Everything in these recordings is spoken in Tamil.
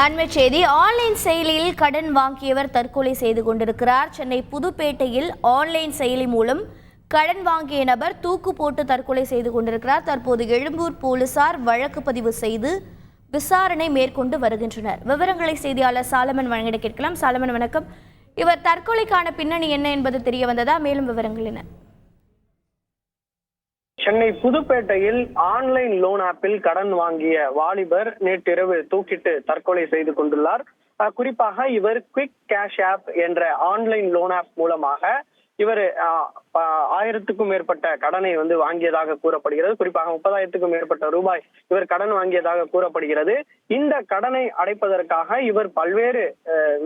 அண்மை செய்தி. ஆன்லைன் செயலியில் கடன் வாங்கியவர் தற்கொலை செய்து கொண்டிருக்கிறார். சென்னை புதுப்பேட்டையில் ஆன்லைன் செயலி மூலம் கடன் வாங்கிய நபர் தூக்கு போட்டு தற்கொலை செய்து கொண்டிருக்கிறார். தற்போது எழும்பூர் போலீசார் வழக்கு பதிவு செய்து விசாரணை மேற்கொண்டு வருகின்றனர். விவரங்களை செய்தியாளர் சாலமன் வழங்கிட கேட்கலாம். சாலமன் வணக்கம். இவர் தற்கொலைக்கான பின்னணி என்ன என்பது தெரிய வந்ததா? மேலும் விவரங்கள் என்ன? சென்னை புதுப்பேட்டையில் ஆன்லைன் லோன் ஆப்பில் கடன் வாங்கிய வாலிபர் நேற்றிரவு தூக்கிட்டு தற்கொலை செய்து கொண்டுள்ளார். குறிப்பாக இவர் குவிக் கேஷ் ஆப் என்ற ஆன்லைன் லோன் ஆப் மூலமாக இவர் 1000க்கும் மேற்பட்ட கடனை வாங்கியதாக கூறப்படுகிறது. குறிப்பாக 30,000க்கும் மேற்பட்ட ரூபாய் இவர் கடன் வாங்கியதாக கூறப்படுகிறது. இந்த கடனை அடைப்பதற்காக இவர் பல்வேறு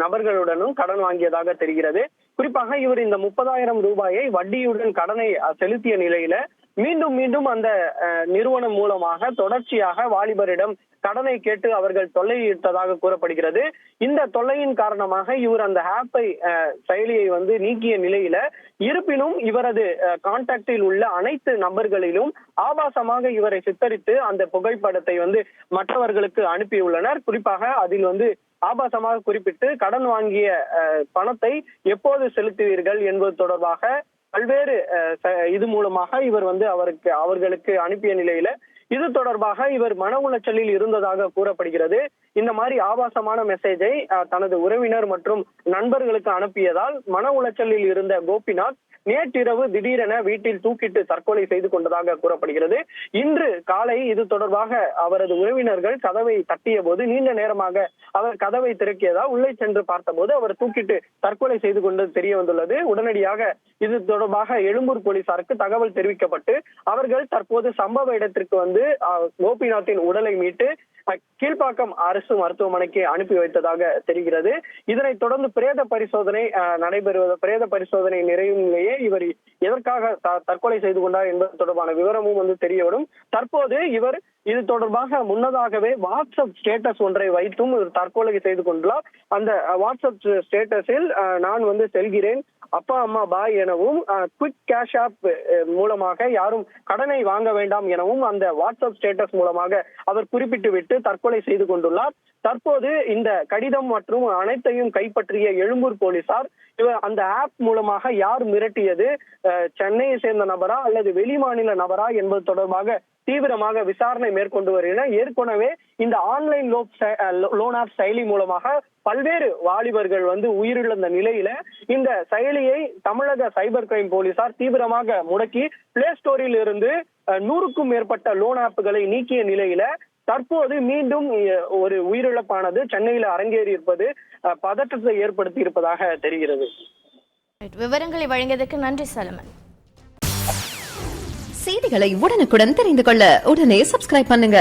நபர்களுடனும் கடன் வாங்கியதாக தெரிகிறது. குறிப்பாக இவர் இந்த 30,000 ரூபாயை வட்டியுடன் கடனை செலுத்திய நிலையில மீண்டும் அந்த நிறுவனம் மூலமாக தொடர்ச்சியாக வாலிபரிடம் கடனை கேட்டு அவர்கள் தொல்லையிட்டதாக கூறப்படுகிறது. இந்த தொல்லையின் காரணமாக இவர் அந்த ஆப்பை செயலியை நீக்கிய நிலையில இருப்பினும் இவரது கான்டாக்டில் உள்ள அனைத்து நபர்களிலும் ஆபாசமாக இவரை சித்தரித்து அந்த புகைப்படத்தை மற்றவர்களுக்கு அனுப்பியுள்ளனர். குறிப்பாக அதில் ஆபாசமாக குறிப்பிட்டு கடன் வாங்கிய பணத்தை எப்போது செலுத்துவீர்கள் என்பது தொடர்பாக பல்வேறு இது மூலமாக இவர் அவர்களுக்கு அனுப்பிய நிலையில இது தொடர்பாக இவர் மன உளைச்சலில் இருந்ததாக கூறப்படுகிறது. இந்த மாதிரி ஆபாசமான மெசேஜை தனது உறவினர் மற்றும் நண்பர்களுக்கு அனுப்பியதால் மன உளைச்சலில் இருந்த கோபிநாத் நேற்றிரவு திடீரென வீட்டில் தூக்கிட்டு தற்கொலை செய்து கொண்டதாக கூறப்படுகிறது. இன்று காலை இது தொடர்பாக அவரது உறவினர்கள் கதவை தட்டிய போது நீண்ட நேரமாக அவர் கதவை திறக்கியதால் உள்ளே சென்று பார்த்தபோது அவர் தூக்கிட்டு தற்கொலை செய்து கொண்டு தெரிய வந்துள்ளது. உடனடியாக இது தொடர்பாக எழும்பூர் போலீசாருக்கு தகவல் தெரிவிக்கப்பட்டு அவர்கள் தற்போது சம்பவ இடத்திற்கு கோபிநாத்தின் உடலை மீட்டு கீழ்ப்பாக்கம் அரசு மருத்துவமனைக்கு அனுப்பி வைத்ததாக தெரிகிறது. இதனைத் தொடர்ந்து பிரேத பரிசோதனை நிறையும் நிலையே இவர் எதற்காக தற்கொலை செய்து கொண்டார் என்பது தொடர்பான விவரமும் தெரிய வரும். தற்போது இவர் இது தொடர்பாக முன்னதாகவே வாட்ஸ்அப் ஸ்டேட்டஸ் ஒன்றை வைத்தும் தற்கொலை செய்து கொண்டுள்ளார். அந்த வாட்ஸ்அப் ஸ்டேட்டஸில் நான் செல்கிறேன், அப்பா அம்மா பாய் எனவும் குவிக் கேஷ் ஆப் மூலமாக யாரும் கடனை வாங்க வேண்டாம் எனவும் அந்த வாட்ஸ்அப் ஸ்டேட்டஸ் மூலமாக அவர் குறிப்பிட்டு விட்டு தற்கொலை செய்து கொண்டுள்ளார். தற்போது இந்த கடிதம் மற்றும் அனைத்தையும் கைப்பற்றிய எழும்பூர் போலீசார் அந்த ஆப் மூலமாக யார் மிரட்டியது, சென்னையை சேர்ந்த நபரா அல்லது வெளிமாநில நபரா என்பது தொடர்பாக தீவிரமாக விசாரணை மேற்கொண்டு வருகின்றனர். ஏற்கனவே இந்த ஆன்லைன் லோன் ஆப் செயலி மூலமாக பல்வேறு வாலிபர்கள் உயிரிழந்த நிலையில இந்த செயலியை தமிழக சைபர் கிரைம் போலீசார் தீவிரமாக முடக்கி பிளே ஸ்டோரில் இருந்து 100க்கும் மேற்பட்ட லோன் ஆப்புகளை நீக்கிய நிலையில தற்போது மீண்டும் ஒரு உயிரிழப்பானது சென்னையில அரங்கேறி இருப்பது பதற்றத்தை ஏற்படுத்தி இருப்பதாக தெரிகிறது. விவரங்களை வழங்கியதற்கு நன்றி சாலமன். செய்திகளை உடனுக்குடன் தெரிந்து கொள்ள உடனே சப்ஸ்கிரைப் பண்ணுங்க.